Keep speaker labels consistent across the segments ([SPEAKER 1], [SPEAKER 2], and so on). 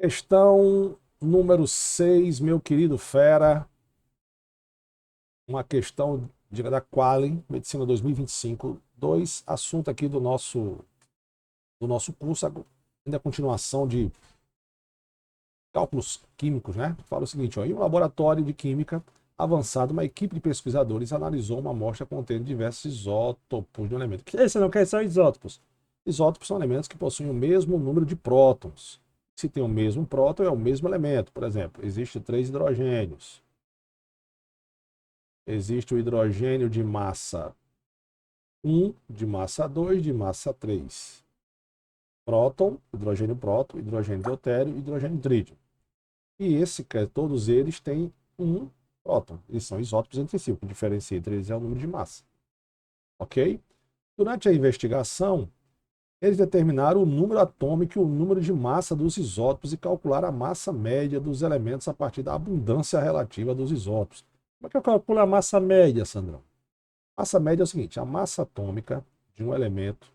[SPEAKER 1] Questão número 6, meu querido fera. Uma questão da Quali, Medicina 2025. Dois assuntos aqui do nosso curso, ainda a continuação de cálculos químicos, né? Fala o seguinte, ó, em um laboratório de química avançado, uma equipe de pesquisadores analisou uma amostra contendo diversos isótopos de um elemento. Esse não quer são isótopos. Isótopos são elementos que possuem o mesmo número de prótons. Se tem o mesmo próton, é o mesmo elemento. Por exemplo, existe 3 hidrogênios. Existe o hidrogênio de massa 1, de massa 2, de massa 3. Próton, hidrogênio deutério e hidrogênio trítio. E todos eles têm um próton. Eles são isótopos entre si. O que diferencia entre eles é o número de massa. Ok? Durante a investigação, eles determinaram o número atômico e o número de massa dos isótopos e calcularam a massa média dos elementos a partir da abundância relativa dos isótopos. Como é que eu calculo a massa média, Sandrão? Massa média é o seguinte, a massa atômica de um elemento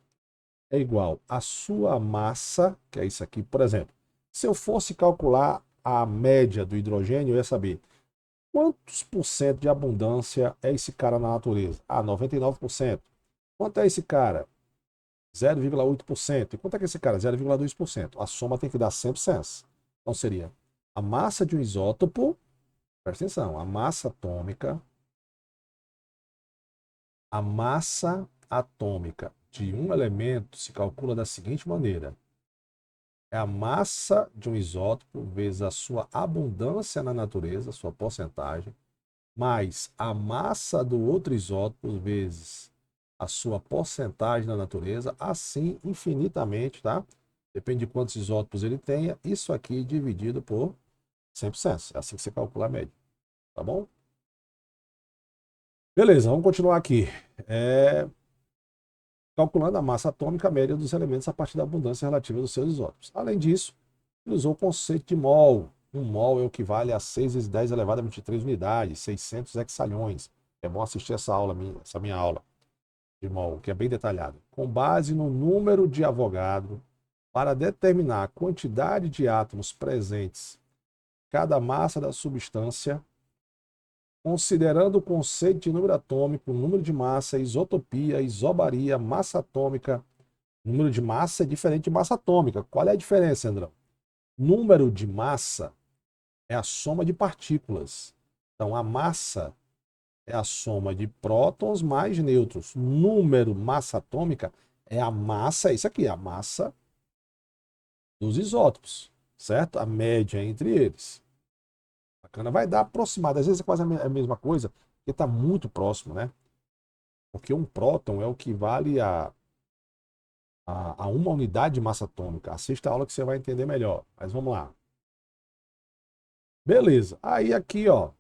[SPEAKER 1] é igual à sua massa, que é isso aqui, por exemplo. Se eu fosse calcular a média do hidrogênio, eu ia saber quantos por cento de abundância é esse cara na natureza? 99%. Quanto é esse cara? 0,8%. E quanto é que esse cara? 0,2%. A soma tem que dar 100%. Então seria a massa de um isótopo, presta atenção, a massa atômica de um elemento se calcula da seguinte maneira. É a massa de um isótopo vezes a sua abundância na natureza, a sua porcentagem, mais a massa do outro isótopo vezes a sua porcentagem na natureza, assim infinitamente, tá? Depende de quantos isótopos ele tenha, isso aqui dividido por 100%. É assim que você calcula a média, tá bom? Beleza, vamos continuar aqui. Calculando a massa atômica média dos elementos a partir da abundância relativa dos seus isótopos. Além disso, ele usou o conceito de mol. Um mol equivale a 6 vezes 10 elevado a 23 unidades, 600 hexalhões. É bom assistir essa minha aula de mol, que é bem detalhada. Com base no número de Avogadro, para determinar a quantidade de átomos presentes em cada massa da substância, considerando o conceito de número atômico, número de massa, isotopia, isobaria, massa atômica. Número de massa é diferente de massa atômica. Qual é a diferença, Andrão? Número de massa é a soma de partículas. Então, a massa é a soma de prótons mais nêutrons. Número, massa atômica, é a massa, isso aqui, a massa dos isótopos, certo? A média entre eles. Bacana, vai dar aproximado. Às vezes é quase a mesma coisa, porque está muito próximo, né? Porque um próton é o que vale a uma unidade de massa atômica. Assista a aula que você vai entender melhor. Mas vamos lá. Beleza. Aí aqui, ó.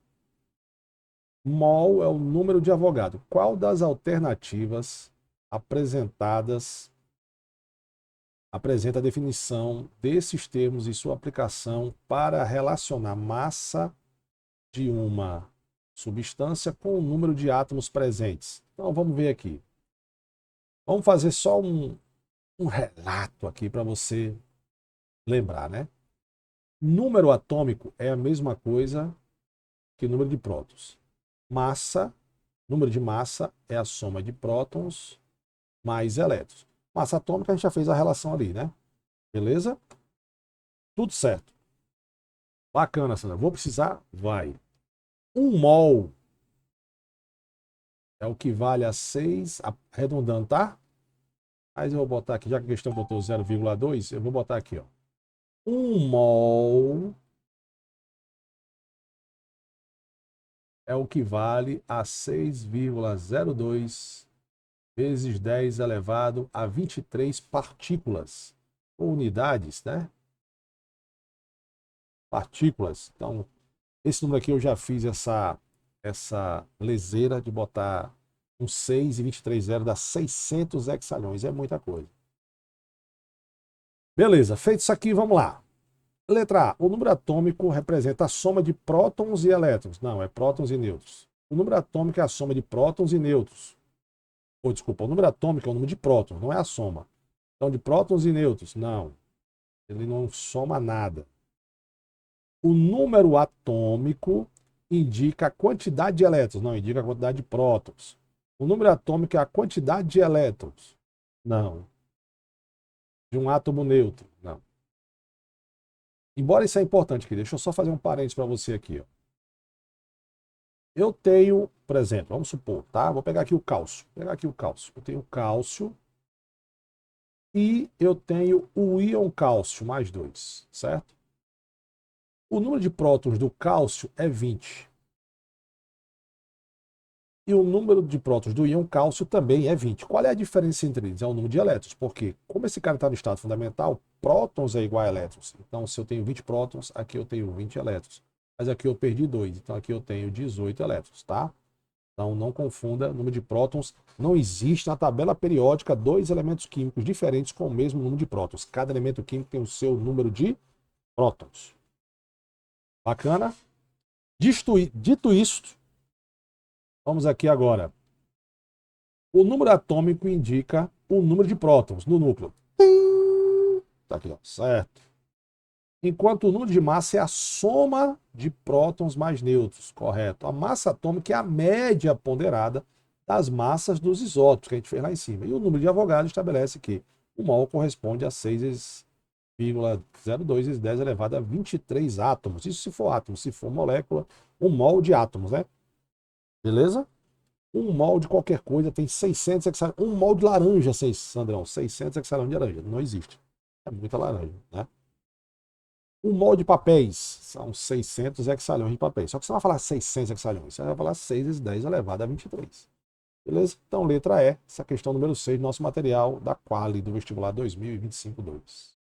[SPEAKER 1] Mol é o número de Avogadro. Qual das alternativas apresentadas apresenta a definição desses termos e sua aplicação para relacionar massa de uma substância com o número de átomos presentes? Então vamos ver aqui. Vamos fazer só um relato aqui para você lembrar, né? Número atômico é a mesma coisa que número de prótons. Massa, número de massa é a soma de prótons mais elétrons. Massa atômica a gente já fez a relação ali, né? Beleza? Tudo certo. Bacana, Sandra. Vou precisar? Vai. 1 mol é o que vale a 6, arredondando, tá? Mas eu vou botar aqui, já que a questão botou 0,2, eu vou botar aqui, ó. 1 mol é o que vale a 6,02 vezes 10 elevado a 23 partículas, ou unidades, né? Partículas. Então, esse número aqui eu já fiz essa leseira de botar um 6 e 23 zero dá 600 hexalhões. É muita coisa. Beleza, feito isso aqui, vamos lá. Letra A. O número atômico representa a soma de prótons e elétrons. Não, é prótons e nêutrons. O número atômico é a soma de prótons e nêutrons. Ou, desculpa, o número atômico é o número de prótons, não é a soma. Então, de prótons e nêutrons, não. Ele não soma nada. O número atômico indica a quantidade de elétrons, não indica a quantidade de prótons. O número atômico é a quantidade de elétrons, não. De um átomo neutro, não. Embora isso é importante aqui, deixa eu só fazer um parênteses para você aqui. Ó. Eu tenho, por exemplo, vamos supor, tá? Vou pegar aqui o cálcio. Vou pegar aqui o cálcio. Eu tenho cálcio e eu tenho o íon cálcio mais 2, certo? O número de prótons do cálcio é 20. E o número de prótons do íon cálcio também é 20. Qual é a diferença entre eles? É o número de elétrons, porque como esse cara está no estado fundamental, prótons é igual a elétrons. Então, se eu tenho 20 prótons, aqui eu tenho 20 elétrons. Mas aqui eu perdi 2, então aqui eu tenho 18 elétrons, tá? Então, não confunda, número de prótons. Não existe na tabela periódica dois elementos químicos diferentes com o mesmo número de prótons. Cada elemento químico tem o seu número de prótons. Bacana? Dito isto, vamos aqui agora. O número atômico indica o número de prótons no núcleo. Tá aqui, ó, certo. Enquanto o número de massa é a soma de prótons mais nêutrons, correto. A massa atômica é a média ponderada das massas dos isótopos que a gente fez lá em cima. E o número de Avogadro estabelece que o mol corresponde a 6,02 vezes 10 elevado a 23 átomos. Isso se for átomo, se for molécula, um mol de átomos, né? Beleza? Um mol de qualquer coisa tem 600 hexalhões. Um mol de laranja, Sandrão, 600 hexalhões de laranja. Não existe. É muita laranja, né? Um mol de papéis são 600 hexalhões de papéis. Só que você não vai falar 600 hexalhões, você vai falar 6 vezes 10 elevado a 23. Beleza? Então, letra E, essa questão número 6 do nosso material da Quali do vestibular 2025-2.